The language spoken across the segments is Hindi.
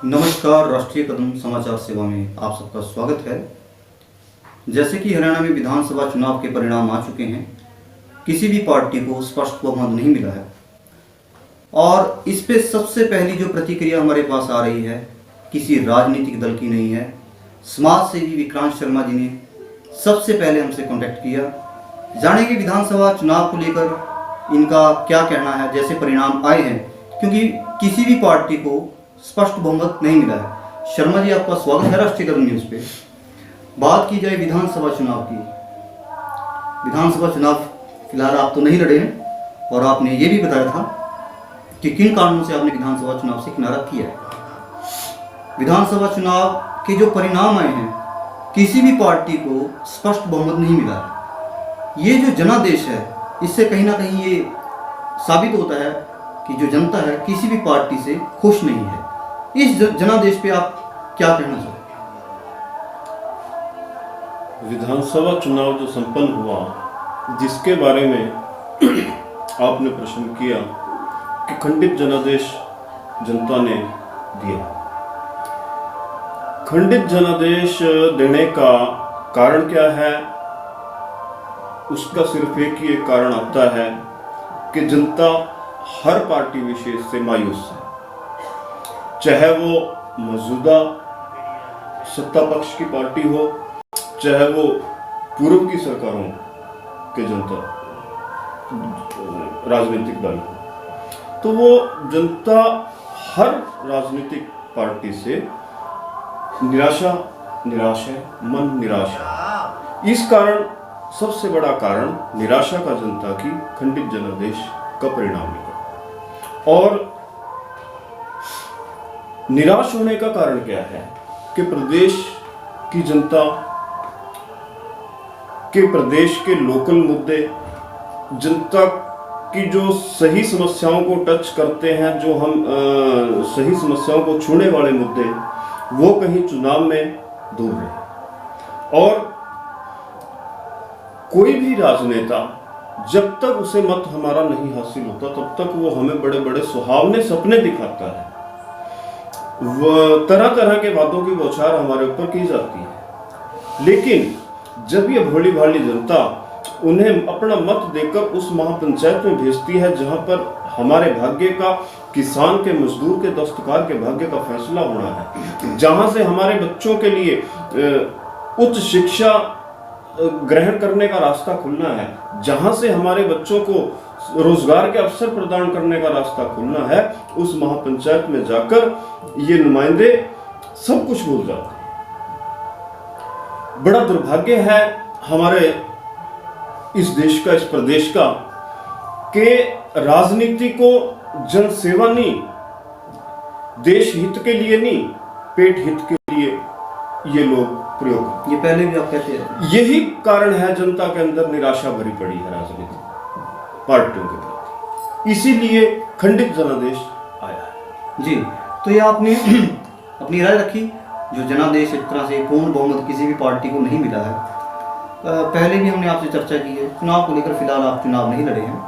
नमस्कार। राष्ट्रीय कदम समाचार सेवा में आप सबका स्वागत है। जैसे कि हरियाणा में विधानसभा चुनाव के परिणाम आ चुके हैं, किसी भी पार्टी को स्पष्ट बहुमत नहीं मिला है और इस पे सबसे पहली जो प्रतिक्रिया हमारे पास आ रही है किसी राजनीतिक दल की नहीं है। समाज सेवी विक्रांत शर्मा जी ने सबसे पहले हमसे कांटेक्ट किया। जानेंगे विधानसभा चुनाव को लेकर इनका क्या कहना है जैसे परिणाम आए हैं, क्योंकि किसी भी पार्टी को स्पष्ट बहुमत नहीं मिला है। शर्मा जी, आपका स्वागत है राष्ट्रीय कदम न्यूज़ पे। बात की जाए विधानसभा चुनाव की, विधानसभा चुनाव फिलहाल आप तो नहीं लड़े हैं और आपने ये भी बताया था कि किन कारणों से आपने विधानसभा चुनाव से किनारा किया है। विधानसभा चुनाव के जो परिणाम आए हैं, किसी भी पार्टी को स्पष्ट बहुमत नहीं मिला है। ये जो जनादेश है, इससे कहीं ना कहीं ये साबित होता है कि जो जनता है किसी भी पार्टी से खुश नहीं है। इस जनादेश पे आप क्या कहना चाहते हैं? विधानसभा चुनाव जो संपन्न हुआ, जिसके बारे में आपने प्रश्न किया कि खंडित जनादेश जनता ने दिया। खंडित जनादेश देने का कारण क्या है? उसका सिर्फ एक ही एक कारण आता है कि जनता हर पार्टी विशेष से मायूस है, चाहे वो मौजूदा सत्ता पक्ष की पार्टी हो, चाहे वो पूर्व की सरकारों के जनता राजनीतिक दल हो। तो वो जनता हर राजनीतिक पार्टी से निराश है, मन निराश है। इस कारण सबसे बड़ा कारण निराशा का जनता की खंडित जनादेश का परिणाम निकला। और निराश होने का कारण क्या है कि प्रदेश की जनता के प्रदेश के लोकल मुद्दे, जनता की जो सही समस्याओं को टच करते हैं, जो हम सही समस्याओं को छूने वाले मुद्दे, वो कहीं चुनाव में दूर रहे। और कोई भी राजनेता जब तक उसे मत हमारा नहीं हासिल होता, तब तक वो हमें बड़े बड़े सुहावने सपने दिखाता है। तरह तरह के वादों की बौछार हमारे ऊपर की जाती है, लेकिन जब ये भोली भाली जनता उन्हें अपना मत देकर उस महापंचायत में भेजती है जहां पर हमारे भाग्य का, किसान के, मजदूर के, दस्तकार के भाग्य का फैसला होना है, जहां से हमारे बच्चों के लिए उच्च शिक्षा ग्रहण करने का रास्ता खुलना है, जहां से हमारे बच्चों को रोजगार के अवसर प्रदान करने का रास्ता खुलना है, उस महापंचायत में जाकर ये नुमाइंदे सब कुछ भूल जाते हैं। बड़ा दुर्भाग्य है हमारे इस देश का, इस प्रदेश का, कि राजनीति को जनसेवा नहीं, देश हित के लिए नहीं, पेट हित के लिए ये लोग प्रयोग, ये पहले भी आप कहते हैं। यही कारण है जनता के अंदर निराशा भरी पड़ी है राजनीतिक पार्टियों के प्रति, इसीलिए खंडित जनादेश आया है। जी, तो ये आपने अपनी राय रखी, जो जनादेश एक तरह से पूर्ण बहुमत किसी भी पार्टी को नहीं मिला है। पहले भी हमने आपसे चर्चा की है, चुनाव को लेकर फिलहाल आप चुनाव नहीं लड़े हैं।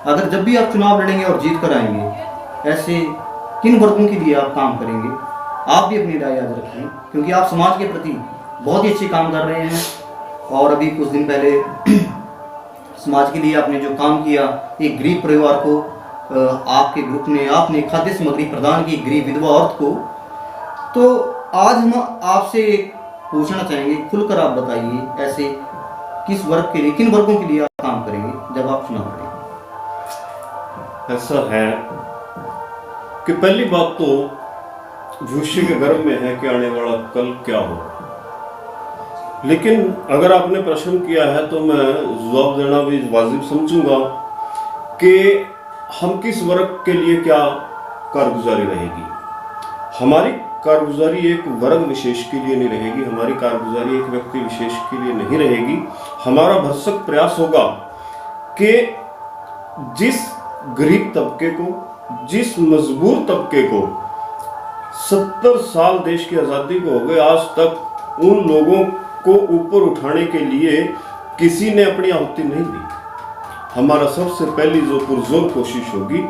अगर जब भी आप चुनाव लड़ेंगे और जीत कर आएंगे, ऐसे किन वर्गों के लिए आप काम करेंगे, आप भी अपनी राय याद रखें, क्योंकि आप समाज के प्रति बहुत ही अच्छे काम कर रहे हैं। और अभी कुछ दिन पहले समाज के लिए आपने जो काम किया, एक गरीब परिवार को आपके ग्रुप ने आपने खाद्य सामग्री प्रदान की, गरीब विधवा औरत को। तो आज हम आपसे पूछना चाहेंगे, खुलकर आप बताइए, ऐसे किस वर्ग के लिए, किन वर्गों के लिए आप काम करेंगे जब आप चुनाव लड़ेंगे? ऐसा है कि पहली बात तो भविष्य के गर्भ में है कि आने वाला कल क्या होगा, लेकिन अगर आपने प्रश्न किया है तो मैं जवाब देना भी वाजिब समझूंगा कि हम किस वर्ग के लिए क्या कारगुजारी रहेगी। हमारी कारगुजारी एक वर्ग विशेष के लिए नहीं रहेगी, हमारी कारगुजारी एक व्यक्ति विशेष के लिए नहीं रहेगी। हमारा भरसक प्रयास होगा कि जिस गरीब तबके को, जिस मजबूर तबके को 70 साल देश की आज़ादी को हो गए, आज तक उन लोगों को ऊपर उठाने के लिए किसी ने अपनी आहुति नहीं दी। हमारा सबसे पहली जो पुरजोर कोशिश होगी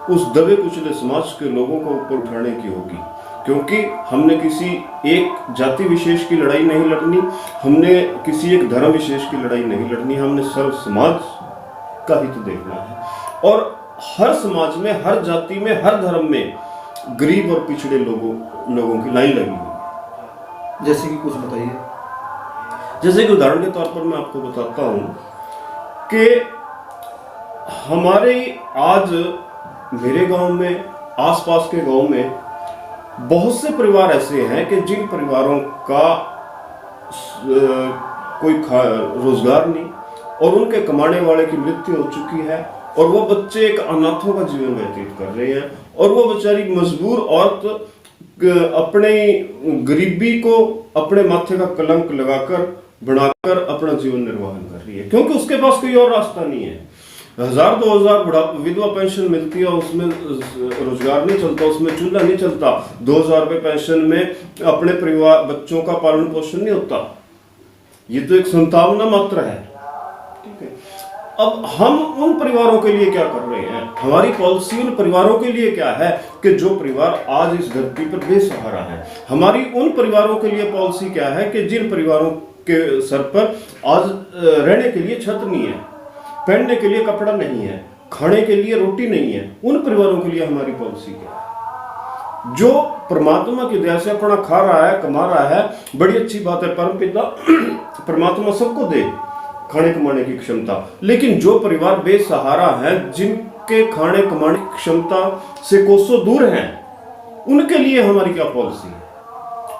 उस दबे कुचले समाज के लोगों को ऊपर उठाने की होगी। क्योंकि हमने किसी एक जाति विशेष की लड़ाई नहीं लड़नी, हमने किसी एक धर्म विशेष की लड़ाई नहीं लड़नी, हमने सर्व समाज का हित देखना है। और हर समाज में, हर जाति में, हर धर्म में गरीब और पिछड़े लोगों की लाइन लगी हुई। जैसे कि कुछ बताइए। जैसे कि उदाहरण के तौर पर मैं आपको बताता हूं कि हमारे आज मेरे गांव में, आसपास के गांव में बहुत से परिवार ऐसे हैं कि जिन परिवारों का कोई रोजगार नहीं और उनके कमाने वाले की मृत्यु हो चुकी है और वो बच्चे एक अनाथों का जीवन व्यतीत कर रहे हैं और वो बेचारी मजबूर औरत अपने गरीबी को अपने माथे का कलंक लगाकर बनाकर अपना जीवन निर्वाहन कर रही है, क्योंकि उसके पास कोई और रास्ता नहीं है। 1000-2000 विधवा पेंशन मिलती है, उसमें रोजगार नहीं चलता, उसमें चूल्हा नहीं चलता। 2000 रुपये पेंशन में अपने परिवार बच्चों का पालन पोषण नहीं होता। ये तो एक संतावना मात्र है, ठीक है। अब हम उन परिवारों के लिए क्या कर रहे हैं? हमारी पॉलिसी उन परिवारों के लिए क्या है कि जो परिवार आज इस धरती पर बेसहारा है। हमारी उन परिवारों के लिए पॉलिसी क्या है कि जिन परिवारों के सर पर आज रहने के लिए छत नहीं है, पहनने के लिए कपड़ा नहीं है, खाने के लिए रोटी नहीं है, उन परिवारों के लिए हमारी पॉलिसी क्या है? जो परमात्मा की दया से अपना खा रहा है, कमा रहा है, बड़ी अच्छी बात है। परमपिता परमात्मा सबको दे खाने कमाने की क्षमता, लेकिन जो परिवार बेसहारा है, जिनके खाने कमाने की क्षमता से कोसों दूर हैं, उनके लिए हमारी क्या पॉलिसी है?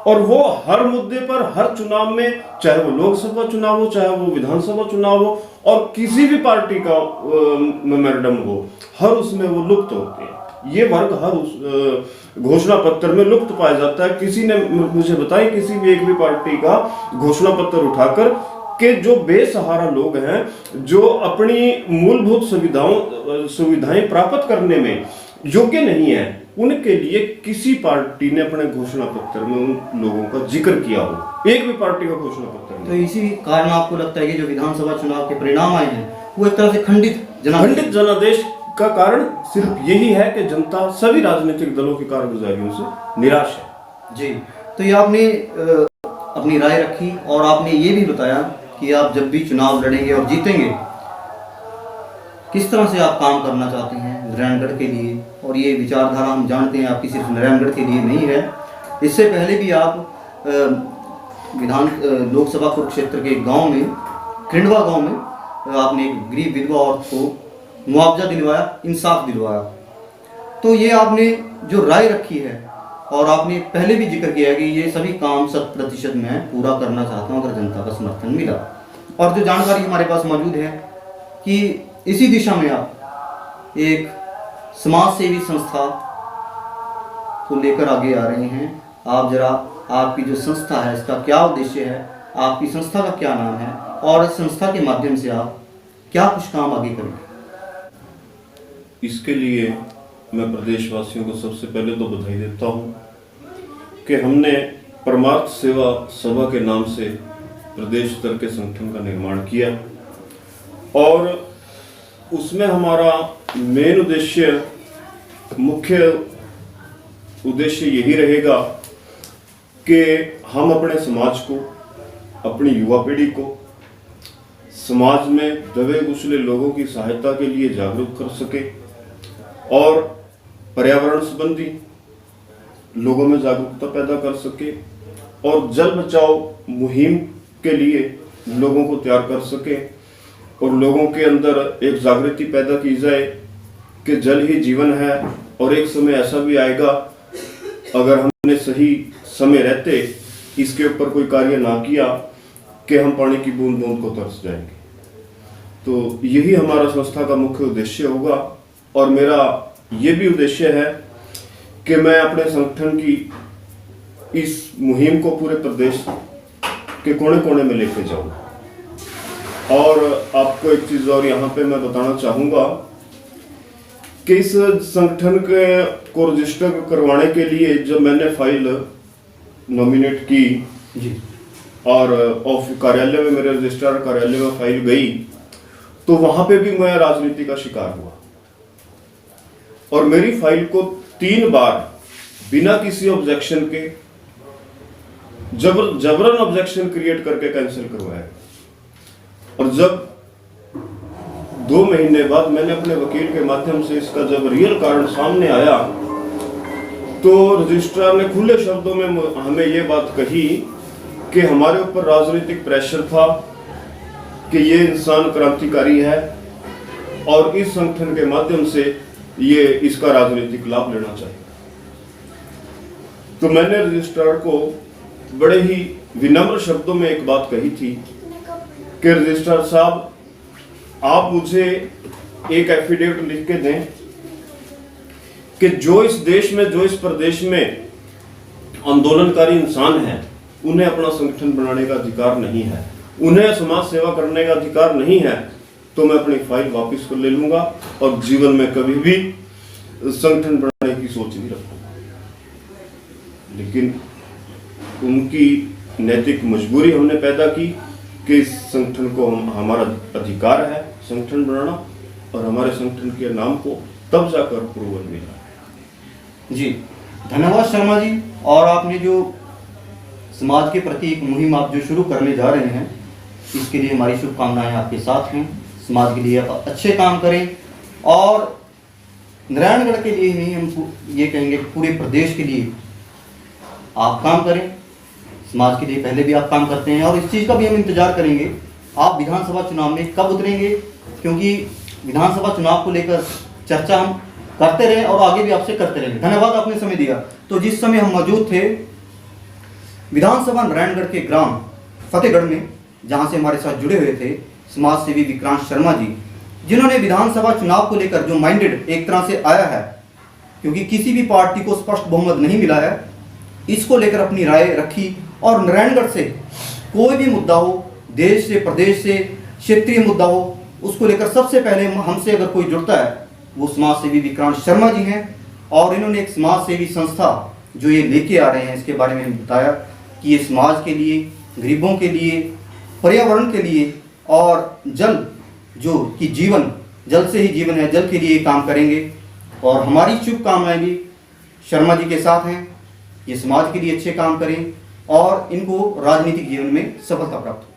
और वो हर मुद्दे पर, हर चुनाव में, चाहे वो लोकसभा चुनाव हो, चाहे वो विधानसभा चुनाव हो, और किसी भी पार्टी का मेमोरेंडम हो, हर उसमें वो लुप्त होते हैं। ये वर्ग हर उस घोषणा पत्र में लुप्त पाया जाता है। किसी ने मुझे बताया किसी भी एक भी पार्टी का घोषणा पत्र उठाकर कि जो बेसहारा लोग हैं, जो अपनी मूलभूत सुविधाएं प्राप्त करने में योग्य नहीं है, उनके लिए किसी पार्टी ने अपने घोषणा पत्र में उन लोगों का जिक्र किया हो? एक भी पार्टी का घोषणा पत्र नहीं। तो इसी कारण आपको लगता है कि जो विधानसभा चुनाव के परिणाम आए हैं वो एक तरह से खंडित जनादेश का कारण सिर्फ यही है कि जनता सभी राजनीतिक दलों की कारगुजारियों से निराश है। जी, तो ये आपने अपनी राय रखी और आपने ये भी बताया कि आप जब भी चुनाव लड़ेंगे और जीतेंगे, किस तरह से आप काम करना चाहते हैं नारायणगढ़ के लिए। और ये विचारधारा हम जानते हैं आपकी सिर्फ नारायणगढ़ के लिए नहीं है, इससे पहले भी आप लोकसभा कुरुक्षेत्र के गांव में, खिंडवा गांव में आपने एक गरीब विधवा औरत को मुआवजा दिलवाया, इंसाफ दिलवाया। तो ये आपने जो राय रखी है और आपने पहले भी जिक्र किया है कि ये सभी काम 100% मैं पूरा करना चाहता हूँ अगर जनता का समर्थन मिला। और जो जानकारी हमारे पास मौजूद है कि इसी दिशा में आप एक समाज सेवी संस्था को लेकर आगे आ रहे हैं। आप जरा आपकी जो संस्था है इसका क्या उद्देश्य है, आपकी संस्था का क्या नाम है और इस संस्था के माध्यम से आप क्या कुछ काम आगे करेंगे? इसके लिए मैं प्रदेशवासियों को सबसे पहले तो बधाई देता हूं कि हमने परमार्थ सेवा सभा के नाम से प्रदेश स्तर के संगठन का निर्माण किया और उसमें हमारा मेन उद्देश्य, मुख्य उद्देश्य यही रहेगा कि हम अपने समाज को, अपनी युवा पीढ़ी को समाज में दबे कुचले लोगों की सहायता के लिए जागरूक कर सके और पर्यावरण संबंधी लोगों में जागरूकता पैदा कर सके और जल बचाओ मुहिम के लिए लोगों को तैयार कर सके और लोगों के अंदर एक जागृति पैदा की जाए कि जल ही जीवन है और एक समय ऐसा भी आएगा अगर हमने सही समय रहते इसके ऊपर कोई कार्य ना किया कि हम पानी की बूंद बूंद को तरस जाएंगे। तो यही हमारा संस्था का मुख्य उद्देश्य होगा और मेरा ये भी उद्देश्य है कि मैं अपने संगठन की इस मुहिम को पूरे प्रदेश के कोने कोने में लेके जाऊं। और आपको एक चीज और यहाँ पे मैं बताना चाहूँगा कि इस संगठन को रजिस्टर करवाने के लिए जब मैंने फाइल नॉमिनेट की जी और ऑफिस कार्यालय में, मेरे रजिस्ट्रार कार्यालय में फाइल गई तो वहां पे भी मैं राजनीति का शिकार हुआ और मेरी फाइल को 3 बार बिना किसी ऑब्जेक्शन के जबरन ऑब्जेक्शन क्रिएट करके कैंसिल करवाया। और जब 2 महीने बाद मैंने अपने वकील के माध्यम से इसका जब रियल कारण सामने आया, तो रजिस्ट्रार ने खुले शब्दों में हमें ये बात कही कि हमारे ऊपर राजनीतिक प्रेशर था कि ये इंसान क्रांतिकारी है और इस संगठन के माध्यम से ये इसका राजनीतिक लाभ लेना चाहिए। तो मैंने रजिस्ट्रार को बड़े ही विनम्र शब्दों में एक बात कही थी कि रजिस्ट्रार साहब, आप मुझे एक एफिडेविट लिख के दें कि जो इस देश में, जो इस प्रदेश में आंदोलनकारी इंसान हैं, उन्हें अपना संगठन बनाने का अधिकार नहीं है, उन्हें समाज सेवा करने का अधिकार नहीं है, तो मैं अपनी फाइल वापस कर ले लूंगा और जीवन में कभी भी संगठन बनाने की सोच नहीं रखूंगा। लेकिन उनकी नैतिक मजबूरी हमने पैदा की कि इस संगठन को हमारा अधिकार है संगठन बनाना, और हमारे संगठन के नाम को तब जाकर अप्रूवल मिला। जी धन्यवाद शर्मा जी। और आपने जो समाज के प्रति एक मुहिम आप जो शुरू करने जा रहे हैं, इसके लिए हमारी शुभकामनाएं आपके साथ हैं। समाज के लिए आप अच्छे काम करें, और नारायणगढ़ के लिए नहीं, हम ये कहेंगे पूरे प्रदेश के लिए आप काम करें। समाज के लिए पहले भी आप काम करते हैं, और इस चीज़ का भी हम इंतजार करेंगे आप विधानसभा चुनाव में कब उतरेंगे, क्योंकि विधानसभा चुनाव को लेकर चर्चा हम करते रहे और आगे भी आपसे करते रहेंगे। धन्यवाद, आपने समय दिया। तो जिस समय हम मौजूद थे विधानसभा नारायणगढ़ के ग्राम फतेहगढ़ में, जहां से हमारे साथ जुड़े हुए थे समाज सेवी विक्रांत शर्मा जी, जिन्होंने विधानसभा चुनाव को लेकर जो माइंडेड एक तरह से आया है, क्योंकि किसी भी पार्टी को स्पष्ट बहुमत नहीं मिला है, इसको लेकर अपनी राय रखी। और नारायणगढ़ से कोई भी मुद्दा हो, देश से, प्रदेश से, क्षेत्रीय मुद्दा हो, उसको लेकर सबसे पहले हमसे अगर कोई जुड़ता है वो समाज सेवी विक्रांत शर्मा जी हैं। और इन्होंने एक समाज सेवी संस्था जो ये लेके आ रहे हैं, इसके बारे में हमें बताया कि ये समाज के लिए, गरीबों के लिए, पर्यावरण के लिए, और जल जो कि जीवन, जल से ही जीवन है, जल के लिए काम करेंगे। और हमारी शुभकामनाएं भी शर्मा जी के साथ हैं, ये समाज के लिए अच्छे काम करें और इनको राजनीतिक जीवन में सफलता प्राप्त हो।